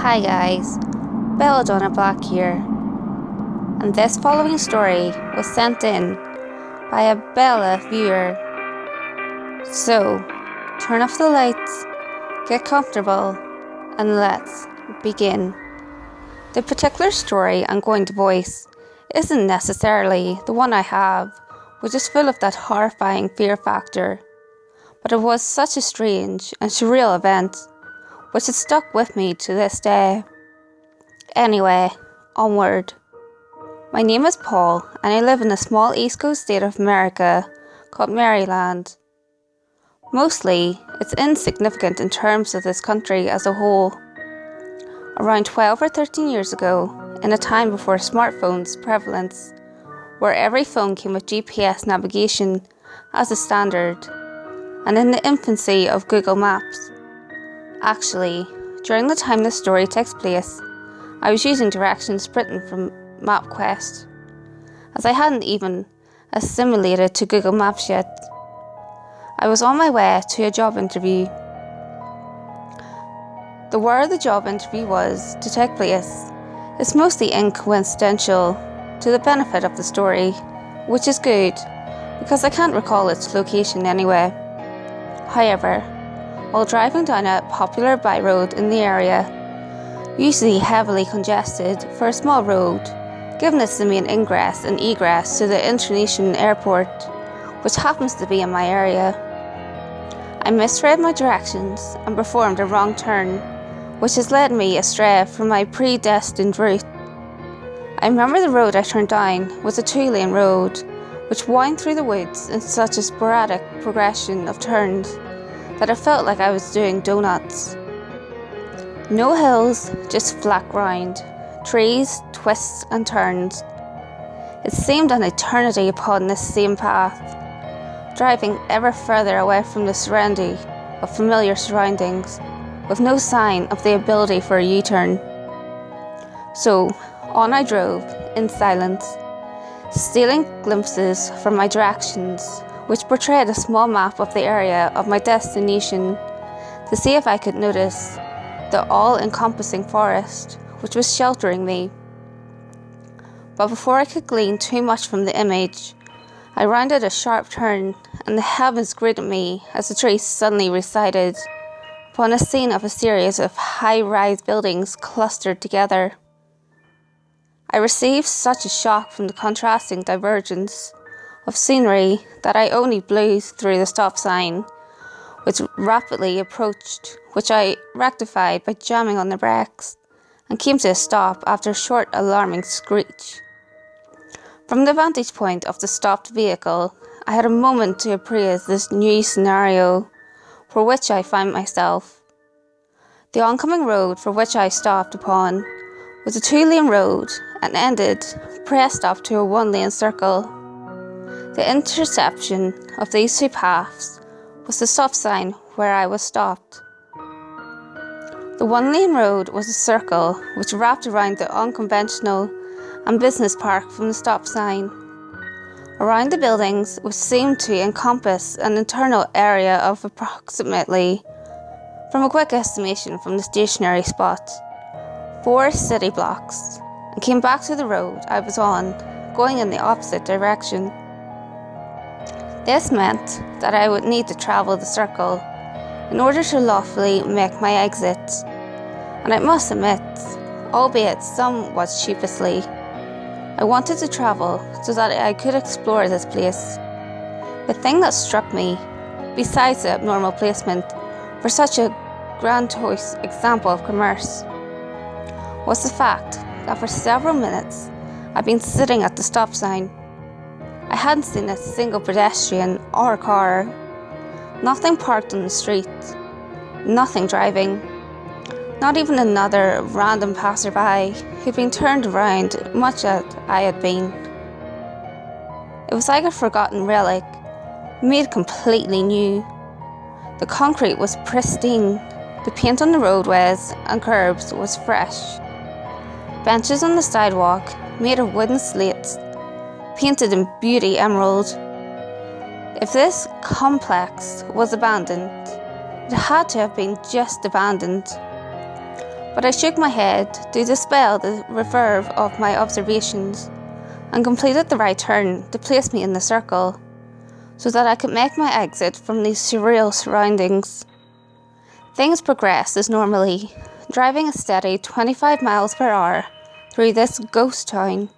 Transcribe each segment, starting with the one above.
Hi guys, BellaDonna Black here, and this following story was sent in by a Bella viewer. So, turn off the lights, get comfortable, and let's begin. The particular story I'm going to voice isn't necessarily the one I have, which is full of that horrifying fear factor, but it was such a strange and surreal event, which has stuck with me to this day. Anyway, onward. My name is Paul, and I live in a small East Coast state of America called Maryland. Mostly, it's insignificant in terms of this country as a whole. Around 12 or 13 years ago, in a time before smartphones' prevalence, where every phone came with GPS navigation as a standard, and in the infancy of Google Maps. Actually, during the time this story takes place, I was using directions written from MapQuest, as I hadn't even assimilated to Google Maps yet. I was on my way to a job interview. The where the job interview was to take place is mostly incoincidental to the benefit of the story, which is good, because I can't recall its location anyway. However, while driving down a popular byroad in the area, usually heavily congested for a small road, given it's the main ingress and egress to the international airport, which happens to be in my area, I misread my directions and performed a wrong turn, which has led me astray from my predestined route. I remember the road I turned down was a 2-lane road, which wound through the woods in such a sporadic progression of turns that I felt like I was doing donuts. No hills, just flat ground, trees, twists and turns. It seemed an eternity upon this same path, driving ever further away from the serenity of familiar surroundings, with no sign of the ability for a U-turn. So, on I drove, in silence, stealing glimpses from my directions, which portrayed a small map of the area of my destination, to see if I could notice the all-encompassing forest which was sheltering me. But before I could glean too much from the image, I rounded a sharp turn, and the heavens greeted me as the trees suddenly receded upon a scene of a series of high-rise buildings clustered together. I received such a shock from the contrasting divergence of scenery that I only blew through the stop sign, which rapidly approached, which I rectified by jamming on the brakes, and came to a stop after a short alarming screech. From the vantage point of the stopped vehicle, I had a moment to appraise this new scenario for which I found myself. The oncoming road for which I stopped upon was a 2-lane road and ended pressed up to a 1-lane circle. The intersection of these two paths was the stop sign where I was stopped. The 1-lane road was a circle which wrapped around the unconventional and business park from the stop sign. Around the buildings, which seemed to encompass an internal area of approximately, from a quick estimation from the stationary spot, 4 city blocks, and came back to the road I was on, going in the opposite direction. This meant that I would need to travel the circle in order to lawfully make my exit, and I must admit, albeit somewhat sheepishly, I wanted to travel so that I could explore this place. The thing that struck me, besides the abnormal placement for such a grandiose example of commerce, was the fact that for several minutes I'd been sitting at the stop sign. I hadn't seen a single pedestrian or car, nothing parked on the street, nothing driving, not even another random passerby who'd been turned around much as I had been. It was like a forgotten relic, made completely new. The concrete was pristine, the paint on the roadways and curbs was fresh. Benches on the sidewalk, made of wooden slates, painted in beauty emerald. If this complex was abandoned, it had to have been just abandoned. but I shook my head to dispel the reverb of my observations and completed the right turn to place me in the circle so that I could make my exit from these surreal surroundings. Things progressed as normally, driving a steady 25 miles per hour through this ghost town.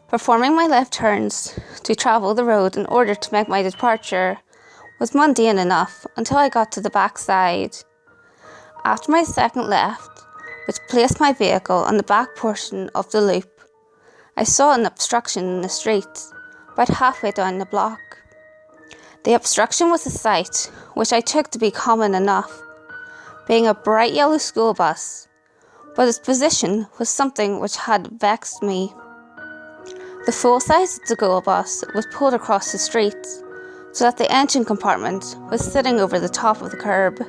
Performing my left turns to travel the road in order to make my departure was mundane enough until I got to the backside. After my second left, which placed my vehicle on the back portion of the loop, I saw an obstruction in the street, about halfway down the block. The obstruction was a sight which I took to be common enough, being a bright yellow school bus, but its position was something which had vexed me. The full-size school bus was pulled across the street, so that the engine compartment was sitting over the top of the curb,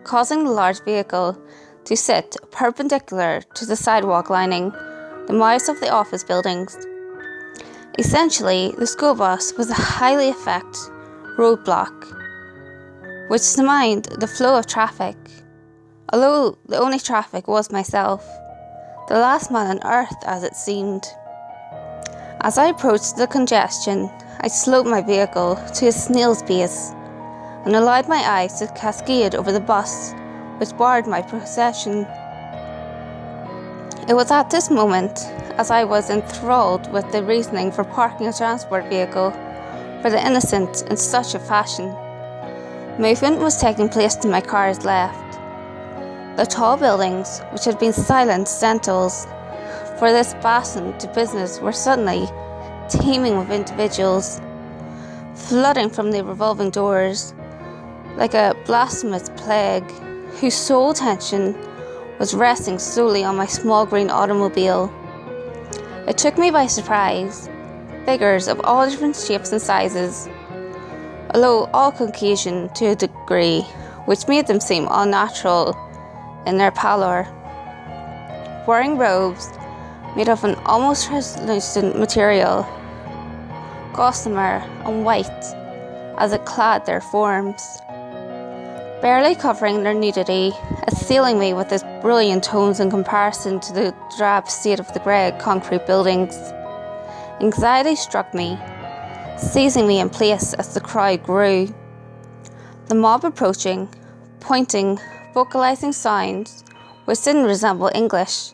causing the large vehicle to sit perpendicular to the sidewalk lining the mouths of the office buildings. Essentially, the school bus was a highly effective roadblock, which undermined the flow of traffic, although the only traffic was myself, the last man on earth as it seemed. As I approached the congestion, I slowed my vehicle to a snail's pace and allowed my eyes to cascade over the bus which barred my procession. It was at this moment, as I was enthralled with the reasoning for parking a transport vehicle for the innocent in such a fashion. Movement was taking place to my car's left. The tall buildings, which had been silent sentinels for this basin to business, were suddenly teeming with individuals, flooding from the revolving doors like a blasphemous plague, whose sole attention was resting solely on my small green automobile. It took me by surprise. Figures of all different shapes and sizes, although all Caucasian to a degree, which made them seem unnatural in their pallor, wearing robes made of an almost translucent material, gossamer and white, as it clad their forms, barely covering their nudity, assailing me with its brilliant tones in comparison to the drab state of the grey concrete buildings. Anxiety struck me, seizing me in place as the crowd grew. The mob approaching, pointing, vocalising sounds which didn't resemble English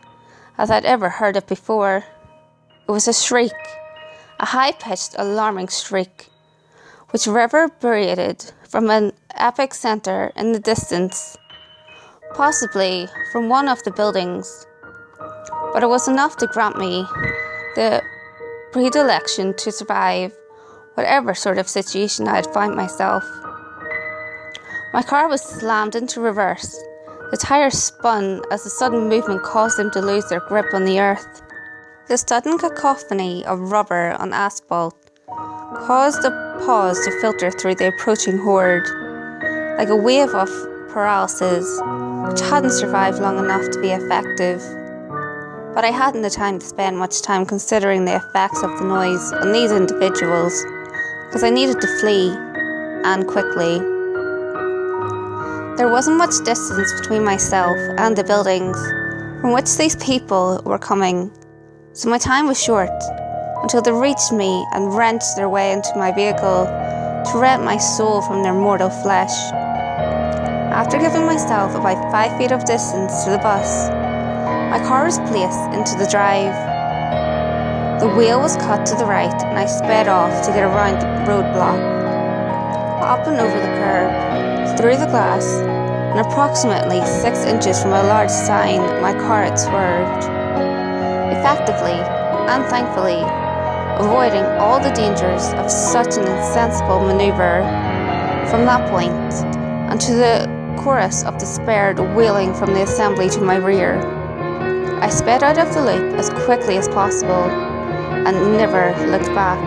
as I'd ever heard it before. It was a shriek, a high-pitched, alarming shriek, which reverberated from an epic centre in the distance, possibly from one of the buildings, but it was enough to grant me the predilection to survive whatever sort of situation I had found myself. My car was slammed into reverse. The tires spun as the sudden movement caused them to lose their grip on the earth. The sudden cacophony of rubber on asphalt caused a pause to filter through the approaching horde, like a wave of paralysis which hadn't survived long enough to be effective. But I hadn't the time to spend much time considering the effects of the noise on these individuals, because I needed to flee, and quickly. There wasn't much distance between myself and the buildings from which these people were coming, so my time was short, until they reached me and wrenched their way into my vehicle to rent my soul from their mortal flesh. After giving myself about 5 feet of distance to the bus, my car was placed into the drive. The wheel was cut to the right and I sped off to get around the roadblock, up and over the curb, through the glass, and approximately 6 inches from a large sign my car had swerved, effectively and thankfully avoiding all the dangers of such an insensible manoeuvre. From that point, and to the chorus of despair wailing from the assembly to my rear, I sped out of the loop as quickly as possible and never looked back.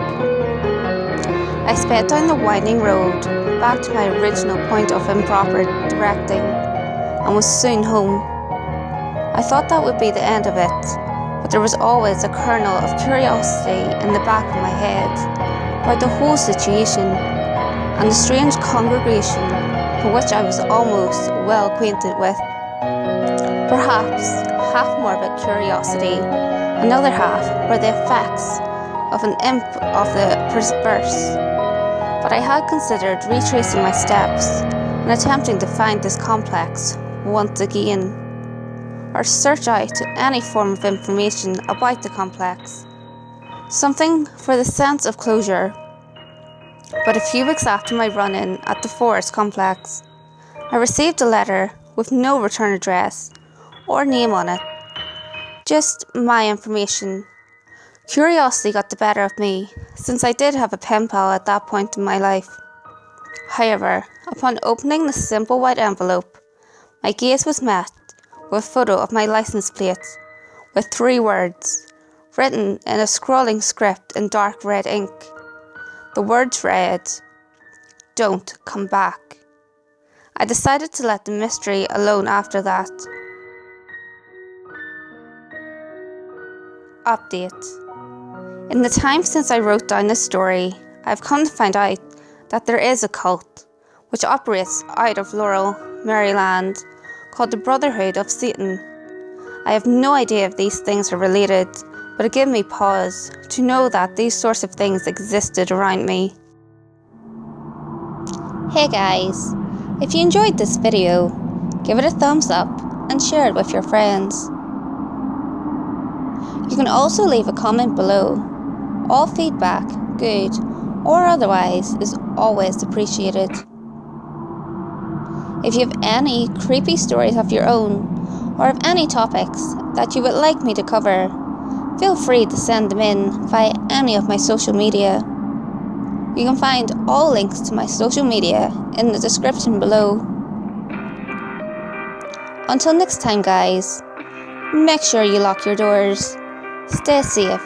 I sped down the winding road back to my original point of improper directing and was soon home. I thought that would be the end of it, but there was always a kernel of curiosity in the back of my head about the whole situation and the strange congregation for which I was almost well acquainted with. Perhaps half morbid curiosity, another half were the effects of an imp of the perverse. But I had considered retracing my steps and attempting to find this complex once again, or search out any form of information about the complex, something for the sense of closure. But a few weeks after my run-in at the Forest Complex, I received a letter with no return address or name on it, just my information. Curiosity got the better of me, since I did have a pen pal at that point in my life. However, upon opening the simple white envelope, my gaze was met with a photo of my license plate, with 3 words, written in a scrawling script in dark red ink. The words read, "Don't come back." I decided to let the mystery alone after that. Update. In the time since I wrote down this story, I've come to find out that there is a cult which operates out of Laurel, Maryland, called the Brotherhood of Satan. I have no idea if these things are related, but it gave me pause to know that these sorts of things existed around me. Hey guys, if you enjoyed this video, give it a thumbs up and share it with your friends. You can also leave a comment below. All feedback, good or otherwise, is always appreciated. If you have any creepy stories of your own, or have any topics that you would like me to cover, feel free to send them in via any of my social media. You can find all links to my social media in the description below. Until next time guys, make sure you lock your doors, stay safe,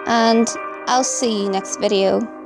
and I'll see you next video.